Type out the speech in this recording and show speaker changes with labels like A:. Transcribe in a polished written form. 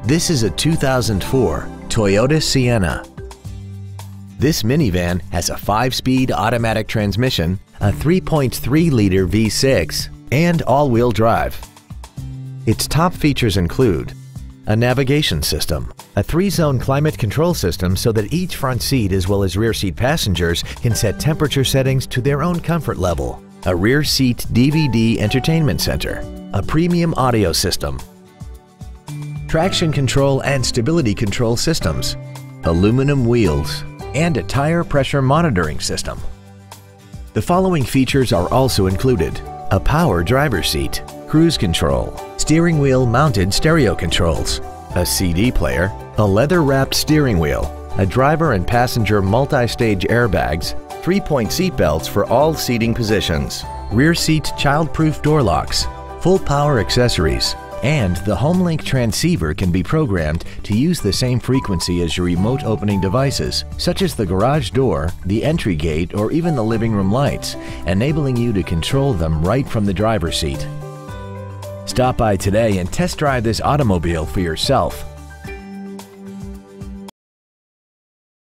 A: This is a 2004 Toyota Sienna. This minivan has a 5-speed automatic transmission, a 3.3-liter V6, and all-wheel drive. Its top features include a navigation system, a 3-zone climate control system so that each front seat as well as rear seat passengers can set temperature settings to their own comfort level, a rear seat DVD entertainment center, a premium audio system, traction control and stability control systems, aluminum wheels, and a tire pressure monitoring system. The following features are also included: a power driver's seat, cruise control, steering wheel mounted stereo controls, a CD player, a leather-wrapped steering wheel, a driver and passenger multi-stage airbags, 3-point seat belts for all seating positions, rear seat child-proof door locks, full power accessories, and the HomeLink transceiver can be programmed to use the same frequency as your remote opening devices, such as the garage door, the entry gate, or even the living room lights, enabling you to control them right from the driver's seat. Stop by today and test drive this automobile for yourself.